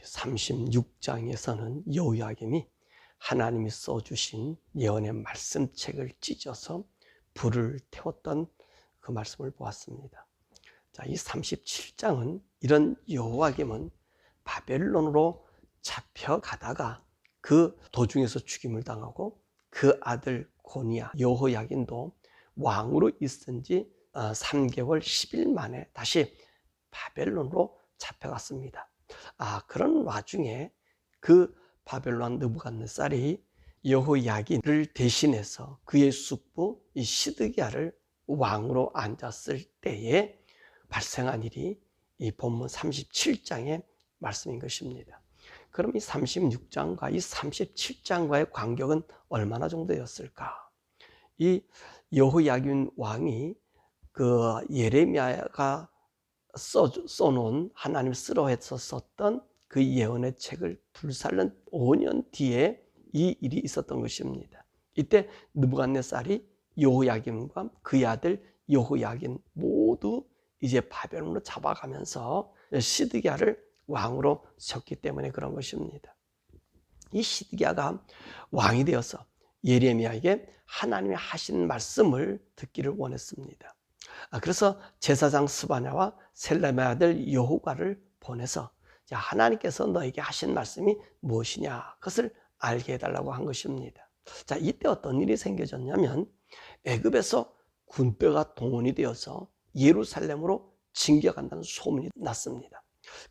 36장에서는 여호야김이 하나님이 써주신 예언의 말씀책을 찢어서 불을 태웠던 그 말씀을 보았습니다. 자, 이 37장은 이런 여호야김은 바벨론으로 잡혀가다가 그 도중에서 죽임을 당하고 그 아들 고니야 여호야긴도 왕으로 있은 지 3개월 10일 만에 다시 바벨론으로 잡혀갔습니다. 그런 와중에 그 바벨론 느부갓네살이 여호야긴을 대신해서 그의 숙부 이 시드기야를 왕으로 앉았을 때에 발생한 일이 이 본문 37장의 말씀인 것입니다. 그럼 이 36장과 이 37장과의 간격은 얼마나 정도였을까? 이 여호야긴 왕이 그 예레미야가 써놓은 하나님 쓰러해서 썼던 그 예언의 책을 불살른 5년 뒤에 이 일이 있었던 것입니다. 이때 느부갓네살이 여호야김과 그의 아들 여호야긴 모두 이제 바벨론으로 잡아가면서 시드기야를 왕으로 세웠기 때문에 그런 것입니다. 이 시드기야가 왕이 되어서 예레미야에게 하나님이 하신 말씀을 듣기를 원했습니다. 그래서 제사장 스바냐와 셀레미야 아들 여호가를 보내서 하나님께서 너에게 하신 말씀이 무엇이냐 그것을 알게 해달라고 한 것입니다. 자, 이때 어떤 일이 생겨졌냐면 애굽에서 군대가 동원이 되어서 예루살렘으로 진격한다는 소문이 났습니다.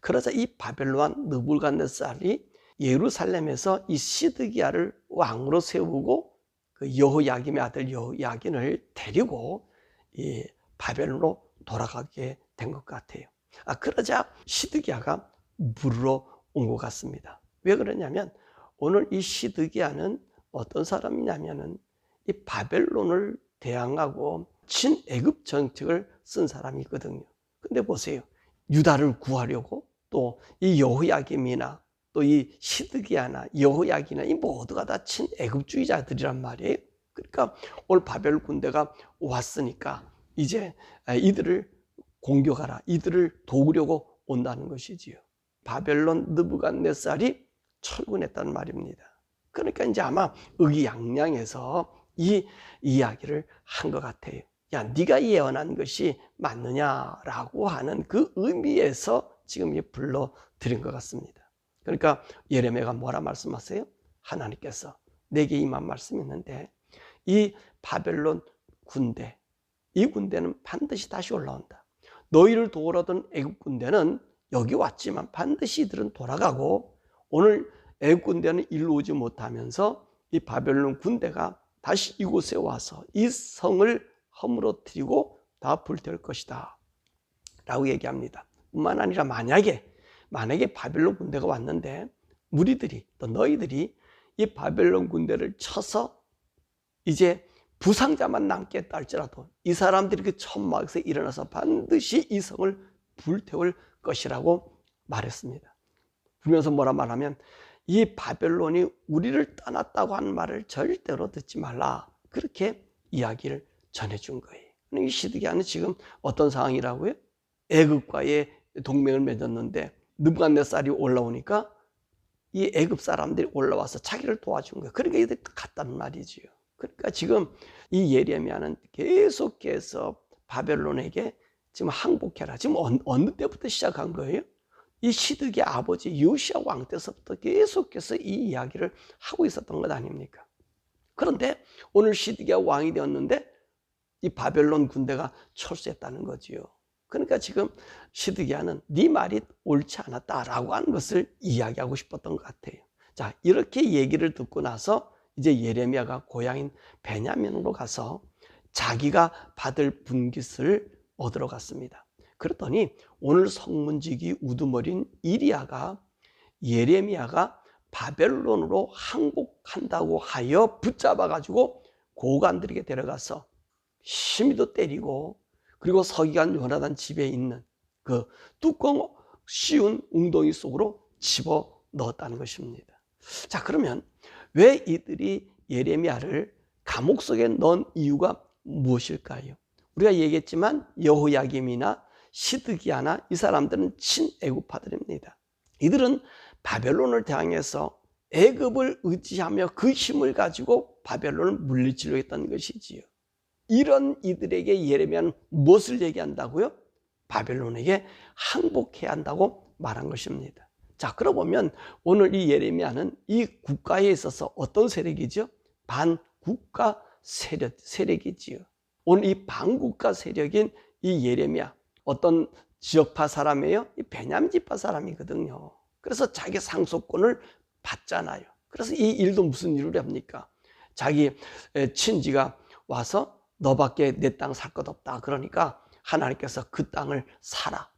그러자 이 바벨론 느부갓네살이 예루살렘에서 이 시드기야를 왕으로 세우고 그 여호야김의 아들 여호야긴을 데리고 이 바벨론으로 돌아가게 된 것 같아요. 그러자 시드기야가 물으러 온 것 같습니다. 왜 그러냐면 오늘 이 시드기야는 어떤 사람이냐면은 이 바벨론을 대항하고 친애굽 정책을 쓴 사람이거든요. 근데 보세요. 유다를 구하려고 또 이 여호야김이나 또 이 시드기야나 여호야기나 이 모두가 다 친애굽주의자들이란 말이에요. 그러니까 오늘 바벨 군대가 왔으니까 이제 이들을 공격하라, 이들을 도우려고 온다는 것이지요. 바벨론 느부갓네살이 철군했다는 말입니다. 그러니까 이제 아마 의기양양해서 이 이야기를 한 것 같아요. 야, 네가 예언한 것이 맞느냐라고 하는 그 의미에서 지금 불러드린 것 같습니다. 그러니까 예레미야가 뭐라 말씀하세요? 하나님께서 내게 임한 말씀이 있는데 이 바벨론 군대, 이 군대는 반드시 다시 올라온다. 너희를 도우러던 애굽 군대는 여기 왔지만 반드시 이들은 돌아가고 오늘 애굽 군대는 일로 오지 못하면서 이 바벨론 군대가 다시 이곳에 와서 이 성을 허물어뜨리고 다 불태울 것이다 라고 얘기합니다. 뿐만 아니라 만약에 바벨론 군대가 왔는데 무리들이 또 너희들이 이 바벨론 군대를 쳐서 이제 부상자만 남겠다 할지라도 이 사람들이 그 천막에서 일어나서 반드시 이 성을 불태울 것이라고 말했습니다. 그러면서 뭐라 말하면 이 바벨론이 우리를 떠났다고 하는 말을 절대로 듣지 말라. 그렇게 이야기를 전해준 거예요. 이 시드기야는 지금 어떤 상황이라고요? 애굽과의 동맹을 맺었는데 느부갓네살이 올라오니까 이 애굽 사람들이 올라와서 자기를 도와준 거예요. 그러니까 이들이 갔단 말이지요. 그러니까 지금 이 예레미야는 계속해서 바벨론에게 지금 항복해라. 지금 어느 때부터 시작한 거예요? 이 시드기야 아버지 요시야 왕 때서부터 계속해서 이 이야기를 하고 있었던 것 아닙니까? 그런데 오늘 시드기야 왕이 되었는데 이 바벨론 군대가 철수했다는 거지요. 그러니까 지금 시드기야는 네 말이 옳지 않았다라고 하는 것을 이야기하고 싶었던 것 같아요. 자, 이렇게 얘기를 듣고 나서 이제 예레미야가 고향인 베냐민으로 가서 자기가 받을 분깃을 얻으러 갔습니다. 그랬더니 오늘 성문지기 우두머리인 이리야가 예레미야가 바벨론으로 항복한다고 하여 붙잡아가지고 고관들에게 데려가서 심히도 때리고 그리고 서기관 요나단 집에 있는 그 뚜껑 씌운 웅덩이 속으로 집어 넣었다는 것입니다. 자, 그러면 왜 이들이 예레미야를 감옥 속에 넣은 이유가 무엇일까요? 우리가 얘기했지만 여호야김이나 시드기야나 이 사람들은 친애굽파들입니다. 이들은 바벨론을 향해서 애굽을 의지하며 그 힘을 가지고 바벨론을 물리치려 했던 것이지요. 이런 이들에게 예레미야는 무엇을 얘기한다고요? 바벨론에게 항복해야 한다고 말한 것입니다. 자, 그러고 보면 오늘 이 예레미야는 이 국가에 있어서 어떤 세력이죠? 반국가 세력이지요. 오늘 이 반국가 세력인 이 예레미야, 어떤 지역파 사람이에요? 이 베냐민 지파 사람이거든요. 그래서 자기 상속권을 받잖아요. 그래서 이 일도 무슨 일을 합니까? 자기 친지가 와서 너밖에 내 땅 살 것 없다. 그러니까 하나님께서 그 땅을 사라.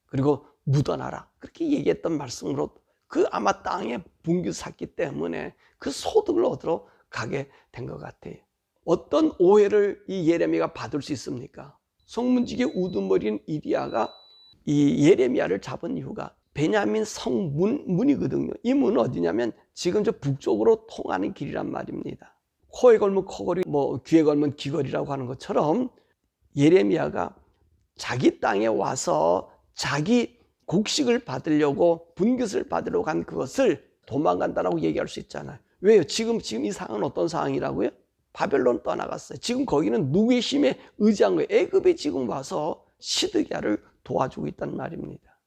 그리고 묻어놔라. 그렇게 얘기했던 말씀으로 그 아마 땅에 분규 샀기 때문에 그 소득을 얻으러 가게 된 것 같아요. 어떤 오해를 이 예레미야가 받을 수 있습니까? 성문지기 우두머리인 이리야가 이 예레미야를 잡은 이유가 베냐민 성문이거든요. 이 문은 어디냐면 지금 저 북쪽으로 통하는 길이란 말입니다. 코에 걸면 코걸이, 귀에 걸면 귀걸이라고 하는 것처럼 예레미야가 자기 땅에 와서 자기 곡식을 받으려고 분깃을 받으려고 한 그것을 도망간다라고 얘기할 수 있잖아요. 왜요? 지금 이 상황은 어떤 상황이라고요? 바벨론 떠나갔어요. 지금 거기는 누구의 힘에 의지한 거예요? 애굽에 지금 와서 시드기야를 도와주고 있단 말입니다.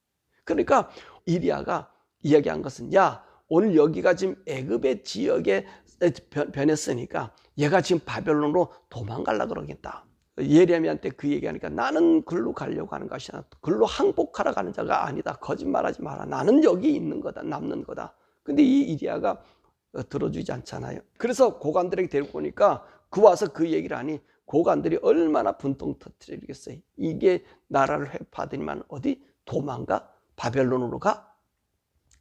그러니까 이리야가 이야기한 것은, 야, 오늘 여기가 지금 애굽의 지역에 변했으니까 얘가 지금 바벨론으로 도망가려고 그러겠다. 예레미야한테 그 얘기하니까 나는 글로 가려고 하는 것이 아니라 글로 항복하러 가는 자가 아니다. 거짓말하지 마라. 나는 여기 있는 거다. 남는 거다. 근데 이 이리야가 들어주지 않잖아요. 그래서 고관들에게 데리고 오니까 그 와서 그 얘기를 하니 고관들이 얼마나 분통 터뜨리겠어요. 이게 나라를 회파하더니만 어디 도망가? 바벨론으로 가?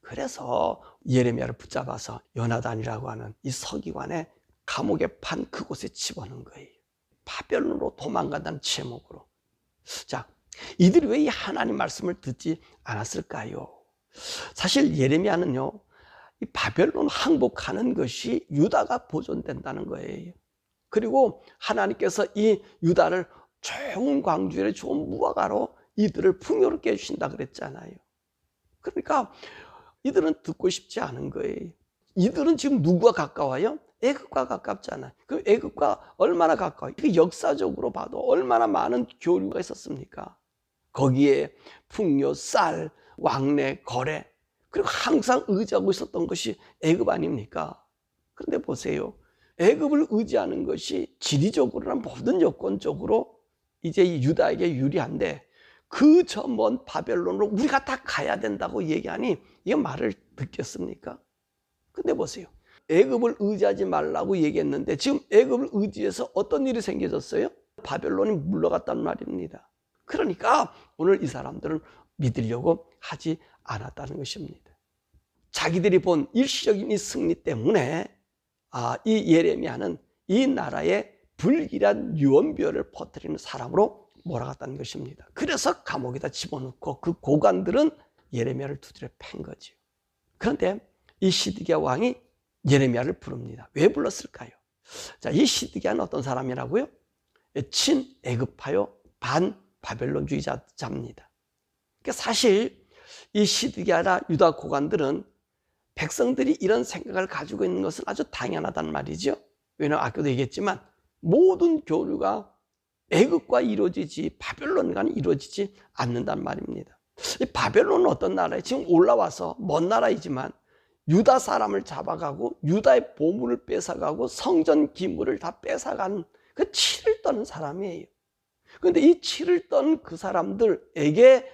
그래서 예레미야를 붙잡아서 요나단이라고 하는 이 서기관의 감옥에 판 그곳에 집어넣은 거예요. 바벨론으로 도망간다는 제목으로. 자, 이들이 왜 이 하나님 말씀을 듣지 않았을까요? 사실 예레미야는요, 이 바벨론 항복하는 것이 유다가 보존된다는 거예요. 그리고 하나님께서 이 유다를 좋은 광주에 좋은 무화과로 이들을 풍요롭게 해주신다 그랬잖아요. 그러니까 이들은 듣고 싶지 않은 거예요. 이들은 지금 누구와 가까워요? 애굽과 가깝잖아요. 그 애굽과 얼마나 가까워요? 그 역사적으로 봐도 얼마나 많은 교류가 있었습니까? 거기에 풍요, 쌀, 왕래, 거래, 그리고 항상 의지하고 있었던 것이 애굽 아닙니까? 그런데 보세요. 애굽을 의지하는 것이 지리적으로나 모든 여건적으로 이제 유다에게 유리한데 그 저 먼 바벨론으로 우리가 다 가야 된다고 얘기하니 이게 말을 듣겠습니까? 근데 보세요. 애굽을 의지하지 말라고 얘기했는데 지금 애굽을 의지해서 어떤 일이 생겨졌어요? 바벨론이 물러갔단 말입니다. 그러니까 오늘 이 사람들은 믿으려고 하지 않았다는 것입니다. 자기들이 본 일시적인 이 승리 때문에 이 예레미야는 이 나라에 불길한 유언비어를 퍼뜨리는 사람으로 몰아갔다는 것입니다. 그래서 감옥에다 집어넣고 그 고관들은 예레미야를 두드려 팬 거죠. 그런데 이 시드기야 왕이 예레미야를 부릅니다. 왜 불렀을까요? 자, 이 시드기야는 어떤 사람이라고요? 친애굽파요, 반바벨론주의자입니다. 그러니까 사실 이 시드기야나 유다 고관들은 백성들이 이런 생각을 가지고 있는 것은 아주 당연하단 말이죠. 왜냐하면 아까도 얘기했지만 모든 교류가 애굽과 이루어지지 바벨론과는 이루어지지 않는단 말입니다. 이 바벨론은 어떤 나라예요? 지금 올라와서 먼 나라이지만 유다 사람을 잡아가고 유다의 보물을 뺏어가고 성전 기물을 다 뺏어가는 그 치를 떠는 사람이에요. 그런데 이 치를 떤 그 사람들에게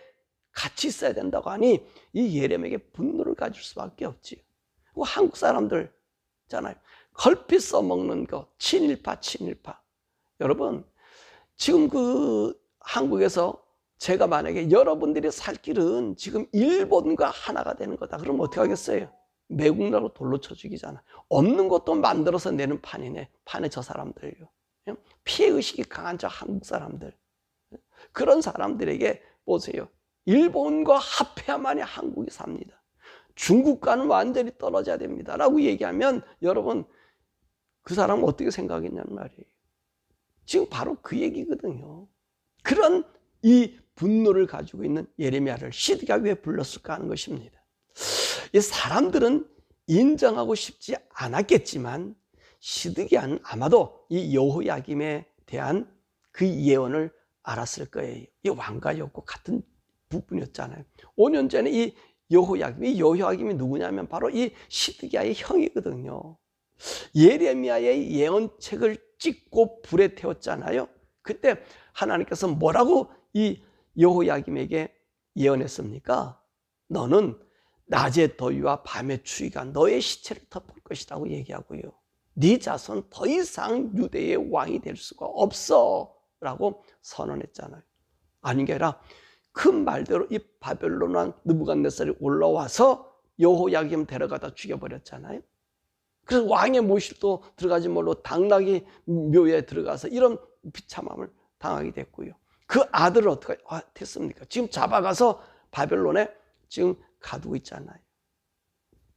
같이 있어야 된다고 하니 이 예레미야에게 분노를 가질 수밖에 없지. 한국 사람들 있잖아요. 걸핏 써먹는 거 친일파. 여러분 지금 그 한국에서 제가 만약에 여러분들이 살 길은 지금 일본과 하나가 되는 거다. 그럼 어떻게 하겠어요? 매국노로 돌로 쳐 죽이잖아. 없는 것도 만들어서 내는 판에 저 사람들요. 피해의식이 강한 저 한국 사람들. 그런 사람들에게 보세요. 일본과 합해야만이 한국이 삽니다. 중국과는 완전히 떨어져야 됩니다. 라고 얘기하면 여러분 그 사람은 어떻게 생각했냐는 말이에요. 지금 바로 그 얘기거든요. 그런 이 분노를 가지고 있는 예레미야를 시드기야가 왜 불렀을까 하는 것입니다. 이 사람들은 인정하고 싶지 않았겠지만 시드기야는 아마도 이 여호야김에 대한 그 예언을 알았을 거예요. 이 왕가였고 같은 부분이었잖아요. 5년 전에 이 여호야김이 누구냐면 바로 이 시드기야의 형이거든요. 예레미야의 예언책을 찍고 불에 태웠잖아요. 그때 하나님께서 뭐라고 이 여호야김에게 예언했습니까? 너는 낮의 더위와 밤의 추위가 너의 시체를 덮을 것이라고 얘기하고요. 네 자손 더 이상 유대의 왕이 될 수가 없어 라고 선언했잖아요. 아닌 게 아니라 그 말대로 이 바벨론 왕 느부갓네살이 올라와서 여호야김 데려가다 죽여버렸잖아요. 그래서 왕의 모실도 들어가지 말고 당나귀 묘에 들어가서 이런 비참함을 당하게 됐고요. 그 아들을 어떻게 됐습니까? 지금 잡아가서 바벨론에 지금 가두고 있잖아요.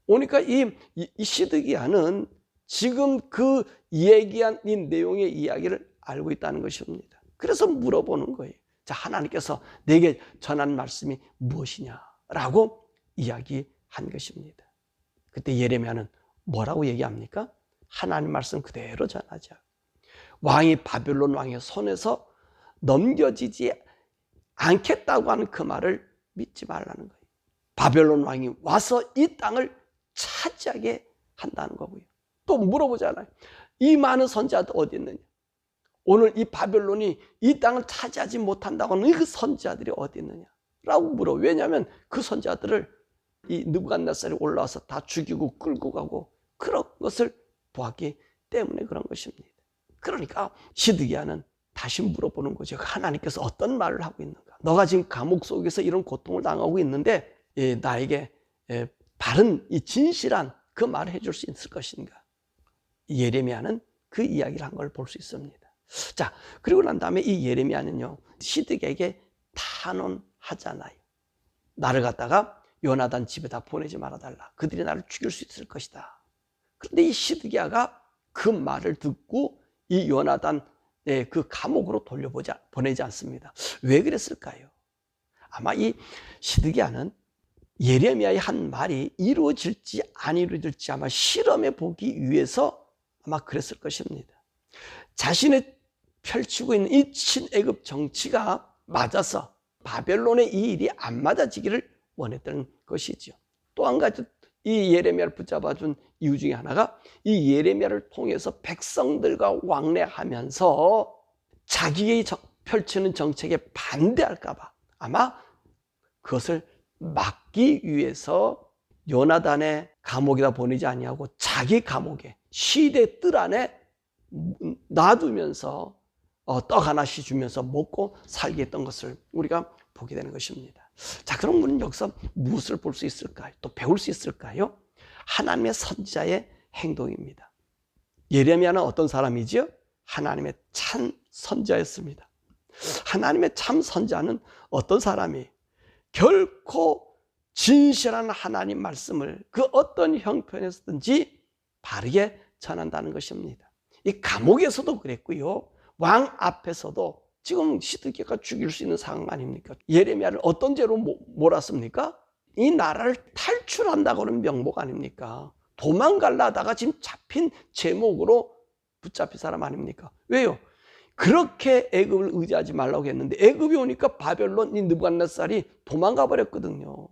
오니까 이 시드기야는 지금 그 얘기한 이 내용의 이야기를 알고 있다는 것입니다. 그래서 물어보는 거예요. 자, 하나님께서 내게 전한 말씀이 무엇이냐라고 이야기한 것입니다. 그때 예레미야는 뭐라고 얘기합니까? 하나님 말씀 그대로 전하자. 왕이 바벨론 왕의 손에서 넘겨지지 않겠다고 하는 그 말을 믿지 말라는 거예요. 바벨론 왕이 와서 이 땅을 차지하게 한다는 거고요. 또 물어보잖아요. 이 많은 선지자들 어디 있느냐? 오늘 이 바벨론이 이 땅을 차지하지 못한다고 하는 그 선지자들이 어디 있느냐? 라고 물어. 왜냐하면 그 선지자들을 이 느부갓네살이 올라와서 다 죽이고 끌고 가고 그런 것을 보았기 때문에 그런 것입니다. 그러니까 시드기야는 다시 물어보는 거죠. 하나님께서 어떤 말을 하고 있는가? 너가 지금 감옥 속에서 이런 고통을 당하고 있는데 나에게 바른 이 진실한 그 말을 해줄 수 있을 것인가? 예레미야는 그 이야기를 한 걸 볼 수 있습니다. 자, 그리고 난 다음에 이 예레미야는요, 시드기야에게 탄원하잖아요. 나를 갖다가 요나단 집에다 보내지 말아달라. 그들이 나를 죽일 수 있을 것이다. 그런데 이 시드기야가 그 말을 듣고 이 요나단 그 감옥으로 보내지 않습니다. 왜 그랬을까요? 아마 이 시드기야는 예레미야의 한 말이 이루어질지 안 이루어질지 아마 실험해 보기 위해서 아마 그랬을 것입니다. 자신의 펼치고 있는 이 친애굽 정치가 맞아서 바벨론의 이 일이 안 맞아지기를 원했던 것이죠. 또 한 가지 이 예레미야를 붙잡아준 이유 중에 하나가 이 예레미야를 통해서 백성들과 왕래하면서 자기의 펼치는 정책에 반대할까 봐 아마 그것을 막기 위해서 요나단의 감옥에다 보내지 아니하고 자기 감옥에 시대 뜰 안에 놔두면서 떡 하나씩 주면서 먹고 살게 했던 것을 우리가 보게 되는 것입니다. 자, 그럼 우리는 여기서 무엇을 볼 수 있을까요? 또 배울 수 있을까요? 하나님의 선지자의 행동입니다. 예레미야는 어떤 사람이지요? 하나님의 참 선지자였습니다. 하나님의 참 선지자는 어떤 사람이 결코 진실한 하나님 말씀을 그 어떤 형편에서든지 바르게 전한다는 것입니다. 이 감옥에서도 그랬고요. 왕 앞에서도 지금 시드기야가 죽일 수 있는 상황 아닙니까? 예레미야를 어떤 죄로 몰았습니까? 이 나라를 탈출한다고 하는 명목 아닙니까? 도망가려다가 지금 잡힌 제목으로 붙잡힌 사람 아닙니까? 왜요? 그렇게 애굽을 의지하지 말라고 했는데 애굽이 오니까 바벨론 이 느부갓네살이 도망가 버렸거든요.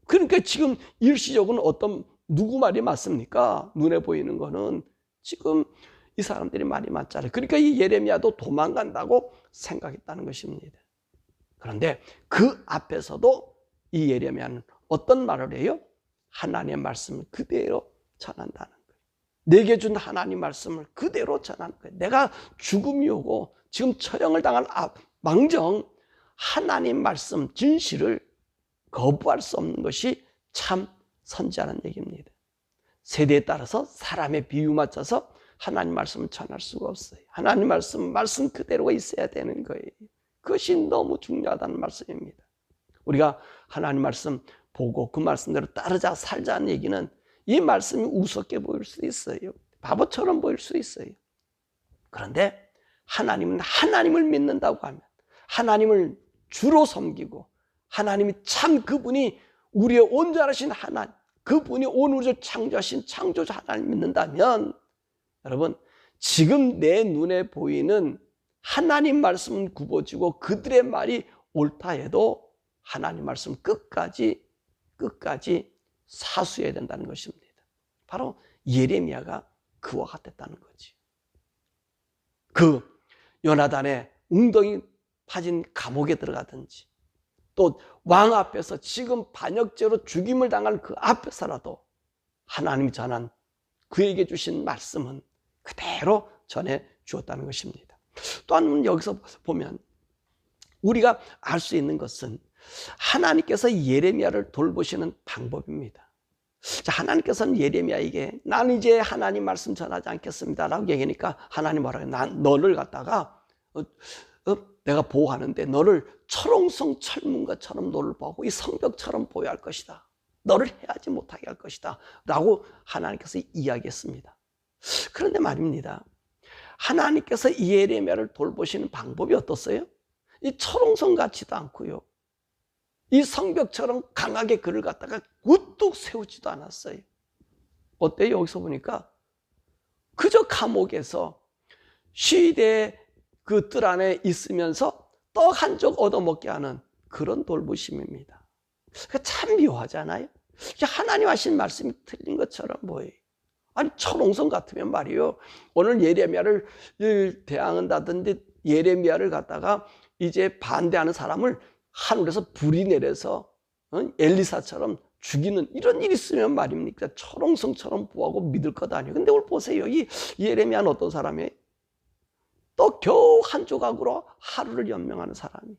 그러니까 지금 일시적으로는 누구 말이 맞습니까? 눈에 보이는 거는 지금 이 사람들이 말이 맞잖아요. 그러니까 이 예레미야도 도망간다고 생각했다는 것입니다. 그런데 그 앞에서도 이 예레미야는 어떤 말을 해요? 하나님의 말씀을 그대로 전한다는 거예요. 내게 준 하나님 말씀을 그대로 전하는 거예요. 내가 죽음이 오고 지금 처형을 당한 망정 하나님 말씀 진실을 거부할 수 없는 것이 참 선지자라는 얘기입니다. 세대에 따라서 사람의 비유 맞춰서 하나님 말씀을 전할 수가 없어요. 하나님 말씀 그대로가 있어야 되는 거예요. 그것이 너무 중요하다는 말씀입니다. 우리가 하나님 말씀 보고 그 말씀대로 따르자 살자는 얘기는 이 말씀이 우습게 보일 수도 있어요. 바보처럼 보일 수 있어요. 그런데 하나님은 하나님을 믿는다고 하면 하나님을 주로 섬기고 하나님이 참 그분이 우리의 온전하신 하나님, 그분이 온 우주를 창조하신 창조주 하나님 믿는다면 여러분, 지금 내 눈에 보이는 하나님 말씀은 굽어지고 그들의 말이 옳다 해도 하나님 말씀 끝까지 사수해야 된다는 것입니다. 바로 예레미야가 그와 같았다는 거지. 그 요나단의 웅덩이 파진 감옥에 들어가든지 또 왕 앞에서 지금 반역죄로 죽임을 당할 그 앞에서라도 하나님이 전한 그에게 주신 말씀은 그대로 전해 주었다는 것입니다. 또한 여기서 보면 우리가 알 수 있는 것은 하나님께서 예레미야를 돌보시는 방법입니다. 자, 하나님께서는 예레미야에게 나는 이제 하나님 말씀 전하지 않겠습니다 라고 얘기하니까 하나님 뭐라고 해요? 난 너를 갖다가 내가 보호하는데 너를 철옹성 철문과처럼 너를 보고 이 성벽처럼 보호할 것이다. 너를 해하지 못하게 할 것이다 라고 하나님께서 이야기했습니다. 그런데 말입니다, 하나님께서 이 예레미야를 돌보시는 방법이 어떻어요? 이 철옹성 같지도 않고요, 이 성벽처럼 강하게 그를 갖다가 우뚝 세우지도 않았어요. 어때요? 여기서 보니까 그저 감옥에서 시대의 그 뜰 안에 있으면서 떡 한 쪽 얻어먹게 하는 그런 돌보심입니다. 참 묘하잖아요. 하나님 하신 말씀이 틀린 것처럼 보여요. 아니, 철옹성 같으면 말이요, 오늘 예레미야를 대항한다든지 예레미야를 갖다가 이제 반대하는 사람을 하늘에서 불이 내려서 엘리사처럼 죽이는 이런 일이 있으면 말입니까? 철옹성처럼 보호하고 믿을 것 아니에요. 근데 오늘 보세요, 이 예레미야는 어떤 사람이에요? 또 겨우 한 조각으로 하루를 연명하는 사람이.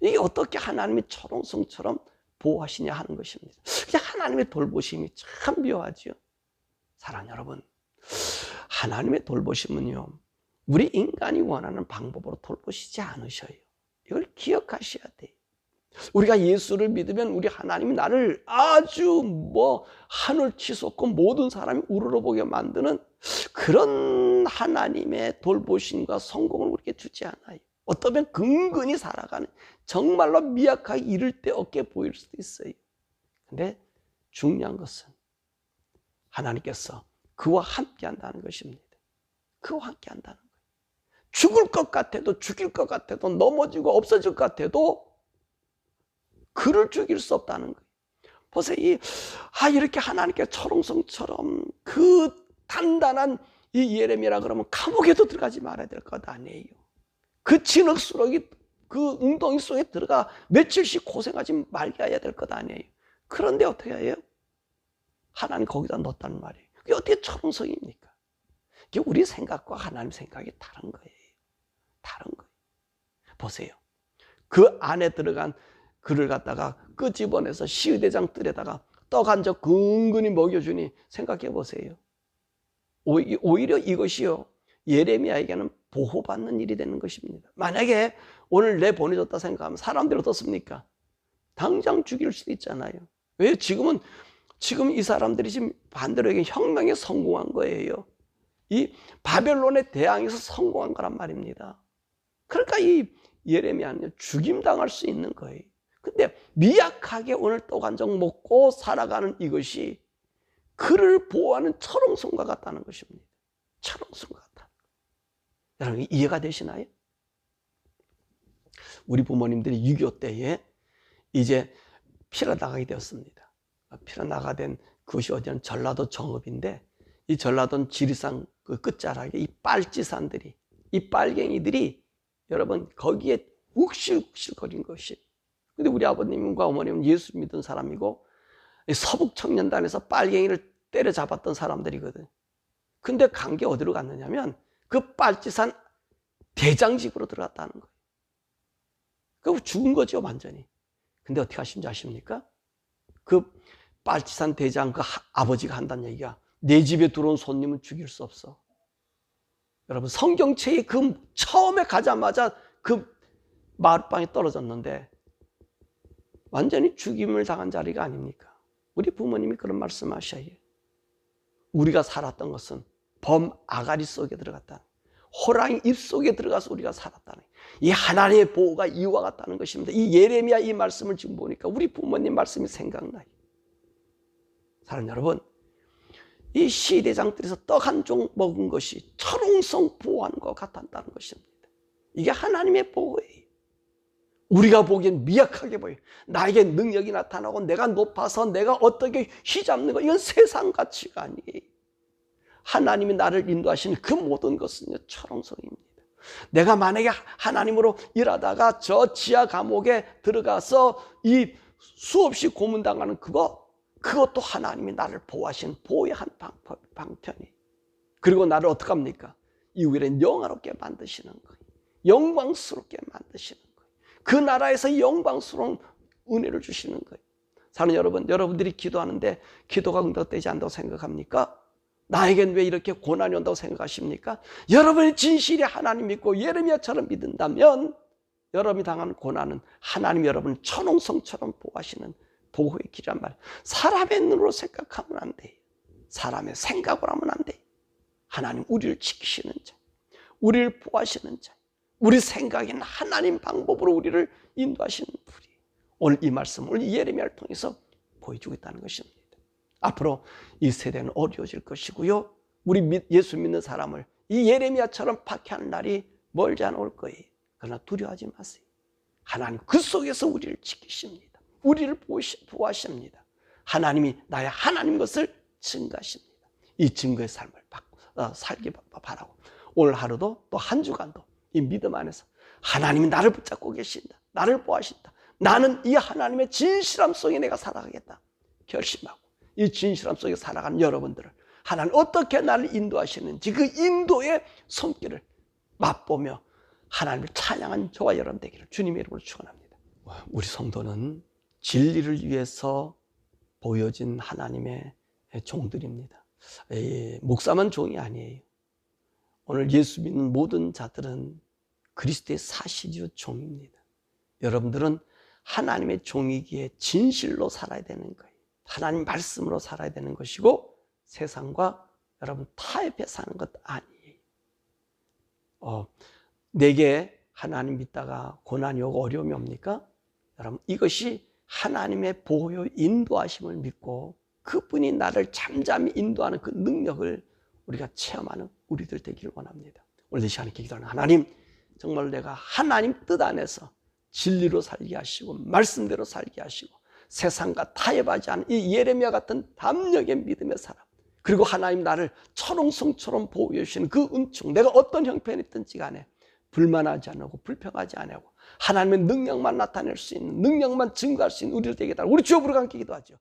이게 어떻게 하나님이 철옹성처럼 보호하시냐 하는 것입니다. 하나님의 돌보심이 참 묘하죠. 사랑 여러분, 하나님의 돌보심은요, 우리 인간이 원하는 방법으로 돌보시지 않으셔요. 이걸 기억하셔야 돼요. 우리가 예수를 믿으면 우리 하나님이 나를 아주 하늘 치솟고 모든 사람이 우러러보게 만드는 그런 하나님의 돌보심과 성공을 우리에게 주지 않아요. 어쩌면 근근히 살아가는, 정말로 미약하게 이를 데 없게 보일 수도 있어요. 근데 중요한 것은 하나님께서 그와 함께 한다는 것입니다. 그와 함께 한다는 거예요. 죽을 것 같아도, 죽일 것 같아도, 넘어지고 없어질 것 같아도 그를 죽일 수 없다는 거예요. 보세요. 이렇게 하나님께 철옹성처럼 그 단단한 이 예레미야라 그러면 감옥에도 들어가지 말아야 될 것 아니에요. 그 진흙수렁이 그 웅덩이 속에 들어가 며칠씩 고생하지 말게 해야 될 것 아니에요. 그런데 어떻게 해요? 하나님 거기다 넣었다는 말이에요. 그게 어떻게 철옹성입니까? 이게 우리 생각과 하나님 생각이 다른 거예요. 다른 거예요. 보세요. 그 안에 들어간 그를 갖다가 끄집어내서 시의대장 뜰에다가 떡 한 적 근근히 먹여주니 생각해 보세요. 오히려 이것이요, 예레미야에게는 보호받는 일이 되는 것입니다. 만약에 오늘 내보내줬다 생각하면 사람들이 어떻습니까? 당장 죽일 수도 있잖아요. 왜? 지금 이 사람들이 지금 반대로 혁명에 성공한 거예요. 이 바벨론에 대항해서 성공한 거란 말입니다. 그러니까 이 예레미야는 죽임당할 수 있는 거예요. 근데 미약하게 오늘 떡 한 적 먹고 살아가는 이것이 그를 보호하는 철옹성과 같다는 것입니다. 철옹성과 같다. 여러분 이해가 되시나요? 우리 부모님들이 6.25 때에 이제 피려나가게 되었습니다. 피려나가 된 그것이 어디냐면 전라도 정읍인데, 이 전라도 지리산 그 끝자락에 이 빨치산들이, 이 빨갱이들이 여러분 거기에 욱실욱실거린 것이. 근데 우리 아버님과 어머님은 예수 믿은 사람이고 서북 청년단에서 빨갱이를 때려잡았던 사람들이거든. 근데 간 게 어디로 갔느냐면 그 빨치산 대장집으로 들어갔다는 거예요. 그 죽은 거죠, 완전히. 근데 어떻게 하신지 아십니까? 그 빨치산 대장 그 아버지가 한다는 얘기가, 내 집에 들어온 손님은 죽일 수 없어. 여러분 성경책이 그 처음에 가자마자 그 마을방에 떨어졌는데 완전히 죽임을 당한 자리가 아닙니까? 우리 부모님이 그런 말씀하셔요. 우리가 살았던 것은 범 아가리 속에 들어갔다, 호랑이 입 속에 들어가서 우리가 살았다는, 이 하나님의 보호가 이와 같다는 것입니다. 이 예레미야 이 말씀을 지금 보니까 우리 부모님 말씀이 생각나요. 사랑하는 여러분, 이 시대장들에서 떡 한 종 먹은 것이 철옹성 보호한과 같았다는 것입니다. 이게 하나님의 보호예요. 우리가 보기엔 미약하게 보여요. 나에게 능력이 나타나고 내가 높아서 내가 어떻게 휘잡는 거, 이건 세상 가치가 아니에요. 하나님이 나를 인도하시는 그 모든 것은요, 철옹성입니다. 내가 만약에 하나님으로 일하다가 저 지하 감옥에 들어가서 이 수없이 고문당하는 그것도 하나님이 나를 보호하시는 보호의 한 방편이에요. 그리고 나를 어떻게 합니까? 이후에는 영화롭게 만드시는 거예요. 영광스럽게 만드시는 거예요. 그 나라에서 영광스러운 은혜를 주시는 거예요. 사랑하는 여러분, 여러분들이 기도하는데 기도가 응답되지 않는다고 생각합니까? 나에겐 왜 이렇게 고난이 온다고 생각하십니까? 여러분이 진실이 하나님 믿고 예레미야처럼 믿는다면 여러분이 당하는 고난은 하나님 여러분을 천홍성처럼 보호하시는 보호의 길이란 말이에요. 사람의 눈으로 생각하면 안 돼요. 사람의 생각으로 하면 안 돼요. 하나님 우리를 지키시는 자, 우리를 보호하시는 자, 우리 생각에는 하나님 방법으로 우리를 인도하시는 분이에요. 오늘 이 말씀을 오늘 예레미야를 통해서 보여주고 있다는 것입니다. 앞으로 이 세대는 어려워질 것이고요. 우리 예수 믿는 사람을 이 예레미야처럼 박해하는 날이 멀지 않아 올 거예요. 그러나 두려워하지 마세요. 하나님 그 속에서 우리를 지키십니다. 우리를 보호하십니다. 하나님이 나의 하나님 것을 증거하십니다. 이 증거의 삶을 살기 바라고 오늘 하루도 또 한 주간도 이 믿음 안에서 하나님이 나를 붙잡고 계신다. 나를 보호하신다. 나는 이 하나님의 진실함 속에 내가 살아가겠다. 결심하고 이 진실함 속에 살아가는 여러분들을 하나님 어떻게 나를 인도하시는지 그 인도의 손길을 맛보며 하나님을 찬양한 저와 여러분 되기를 주님의 이름으로 축원합니다. 우리 성도는 진리를 위해서 보여진 하나님의 종들입니다. 목사만 종이 아니에요. 오늘 예수 믿는 모든 자들은 그리스도의 사실이요 종입니다. 여러분들은 하나님의 종이기에 진실로 살아야 되는 거예요. 하나님 말씀으로 살아야 되는 것이고 세상과 여러분 타협해 사는 것 아니에요. 내게 하나님 믿다가 고난이 오고 어려움이 옵니까? 여러분 이것이 하나님의 보호요 인도하심을 믿고 그분이 나를 잠잠히 인도하는 그 능력을 우리가 체험하는 우리들 되기를 원합니다. 오늘 이 시간에 기도하는 하나님, 정말 내가 하나님 뜻 안에서 진리로 살게 하시고 말씀대로 살게 하시고 세상과 타협하지 않은 이 예레미야 같은 담력의 믿음의 사람, 그리고 하나님 나를 천홍성처럼 보호해 주시는 그 은총, 내가 어떤 형편이 있든지 간에 불만하지 않고 불평하지 않고 하나님의 능력만 나타낼 수 있는, 능력만 증거할 수 있는 우리들 되게 달라. 우리 주여 부르고 함께 기도하죠.